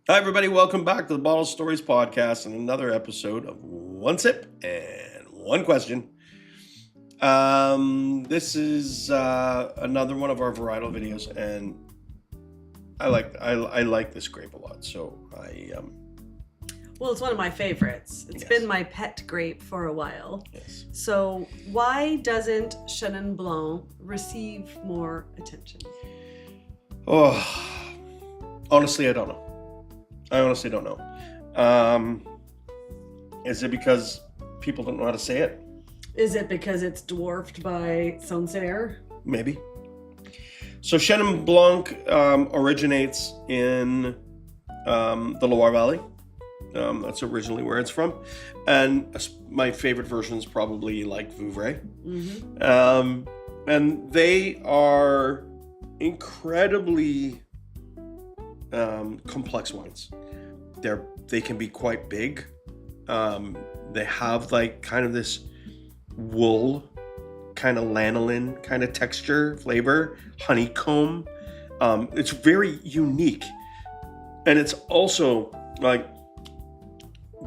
Hi, everybody. Welcome back to the Bottle Stories podcast and another episode of One Sip and One Question. This is another one of our varietal videos, and I like this grape a lot. So Well, it's one of my favorites. It's Yes. been my pet grape for a while. yes. So why doesn't Chenin Blanc receive more attention? Oh, honestly, I don't know. I honestly don't know. Is it because people don't know how to say it? Is it because it's dwarfed by Sancerre? Maybe. So Chenin Blanc originates in the Loire Valley. That's originally where it's from. And my favorite version is probably like Vouvray. Mm-hmm. And they are incredibly complex wines. They can be quite big. They have like kind of this wool, kind of lanolin kind of texture, flavor, honeycomb. It's very unique, and it's also like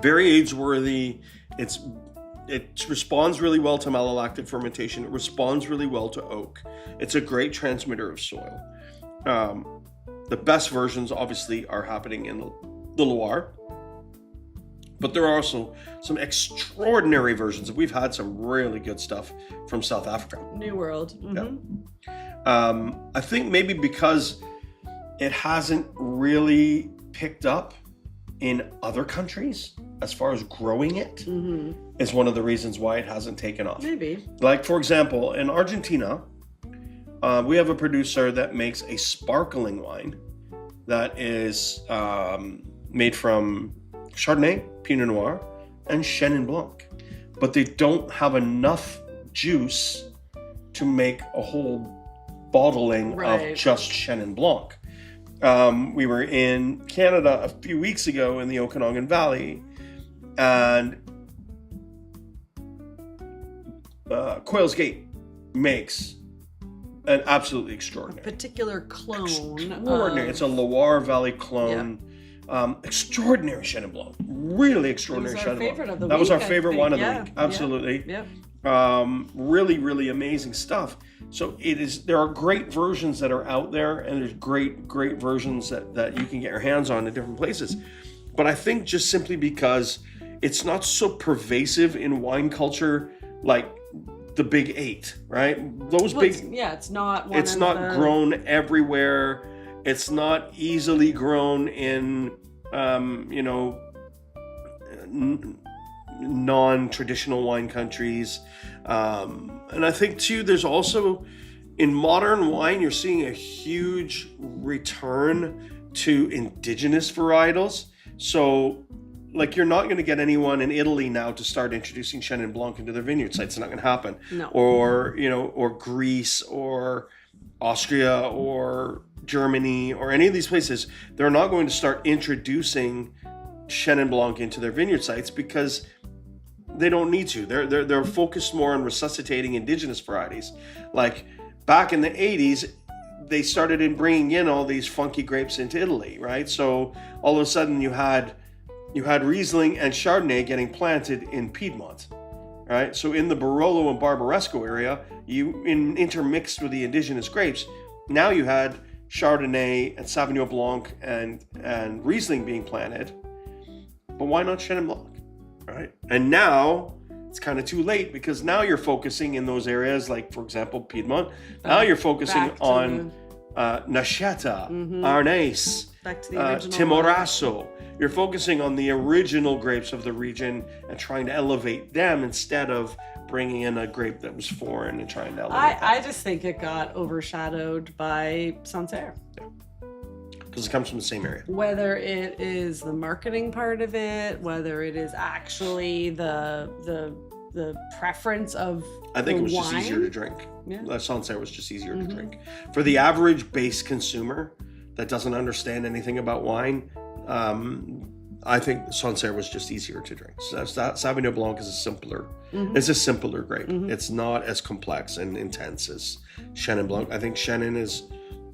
very age-worthy. It responds really well to malolactic fermentation. It responds really well to oak. It's a great transmitter of soil. The best versions obviously are happening in the Loire, but there are also some extraordinary versions. We've had some really good stuff from South Africa. New World. Mm-hmm. Yeah. I think maybe because it hasn't really picked up in other countries as far as growing it Mm-hmm. is one of the reasons why it hasn't taken off. Maybe. Like, for example, in Argentina, we have a producer that makes a sparkling wine that is made from Chardonnay, Pinot Noir, and Chenin Blanc. But they don't have enough juice to make a whole bottling Right. of just Chenin Blanc. We were in Canada a few weeks ago in the Okanagan Valley, and Quail's Gate makes an absolutely extraordinary. Particular clone. Extraordinary. of- It's a Loire Valley clone. Extraordinary Chenin Blanc. Really extraordinary It was our Chenin Blanc. favorite of the That was week, our I favorite think. one of the Yeah, week. yeah, Absolutely. Yep. Really, really amazing stuff. So there are great versions that are out there, and there's great versions that you can get your hands on in different places. But I think just simply because it's not so pervasive in wine culture like the big 8, right? Those Well, big it's not one it's of not the- grown everywhere. It's not easily grown in non-traditional wine countries. And I think too, there's also in modern wine, you're seeing a huge return to indigenous varietals. So like, you're not going to get anyone in Italy now to start introducing Chenin Blanc into their vineyard sites. It's not going to happen. No. Or Greece or Austria or Germany or any of these places. They're not going to start introducing Chenin Blanc into their vineyard sites because they don't need to. They're focused more on resuscitating indigenous varieties. Like back in the 80s, they started in bringing in all these funky grapes into Italy, right? So all of a sudden you had Riesling and Chardonnay getting planted in Piedmont, right? So in the Barolo and Barbaresco area, you intermixed with the indigenous grapes. Now you had Chardonnay and Sauvignon Blanc and Riesling being planted, but why not Chenin Blanc, right? And now it's kind of too late because now you're focusing in those areas, like for example Piedmont. Now you're focusing Back to on Nascetta, Arnese, back to the original Timorasso. You're focusing on the original grapes of the region and trying to elevate them instead of bringing in a grape that was foreign and trying to elevate I just think it got overshadowed by Sancerre. because it comes from the same area. Whether it is the marketing part of it, whether it is actually the preference of I think the it was just wine. easier to drink. Yeah. Sancerre was just easier to drink. For the average base consumer that doesn't understand anything about wine, I think Sancerre was just easier to drink. So Sauvignon Blanc is a simpler, it's a simpler grape. It's not as complex and intense as Chenin Blanc. I think Chenin is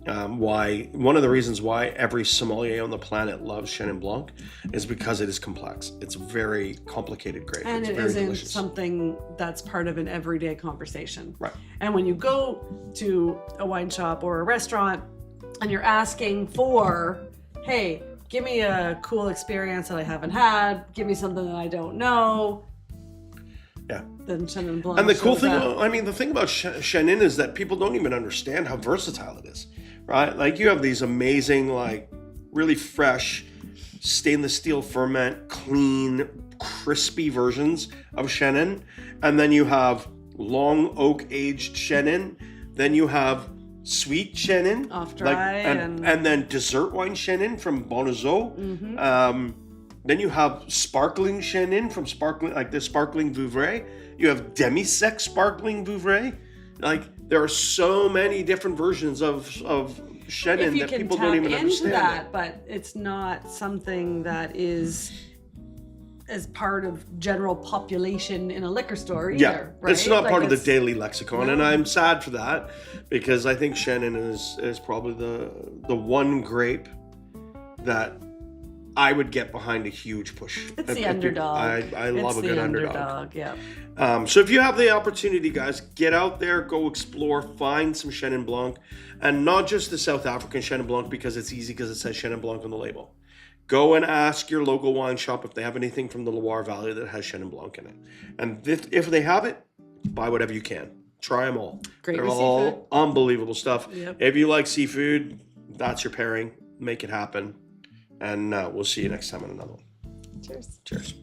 One of the reasons why every sommelier on the planet loves Chenin Blanc is because it is complex. It's a very complicated grape. And it's it very isn't delicious. something that's part of an everyday conversation. Right. And when you go to a wine shop or a restaurant and you're asking for, hey, give me a cool experience that I haven't had, give me something that I don't know. Yeah. Then Chenin Blanc. And the cool shows thing, up. I mean, the thing about Chenin is that people don't even understand how versatile it is, right? Like you have these amazing, like really fresh stainless steel ferment, clean, crispy versions of Chenin. And then you have long oak aged Chenin. Then you have sweet Chenin. Off dry. And then dessert wine Chenin from Bonnezeau. Mm-hmm. Then you have sparkling Chenin from the sparkling Vouvray. You have demi-sec sparkling Vouvray. Like there are so many different versions of Chenin that people don't even understand. That, but it's not something that is as part of general population in a liquor store either. Yeah, right? it's not Like part of the daily lexicon, No. and I'm sad for that because I think Chenin is probably the one grape that I would get behind a huge push. It's the underdog. I love a good underdog. Yeah. So if you have the opportunity, guys, get out there, go explore, find some Chenin Blanc, and not just the South African Chenin Blanc because it's easy because it says Chenin Blanc on the label. Go and ask your local wine shop if they have anything from the Loire Valley that has Chenin Blanc in it. And if they have it, buy whatever you can. Try them all. Great They're with all seafood. unbelievable stuff. Yep. If you like seafood, that's your pairing. Make it happen. And we'll see you next time on another one. Cheers. Cheers.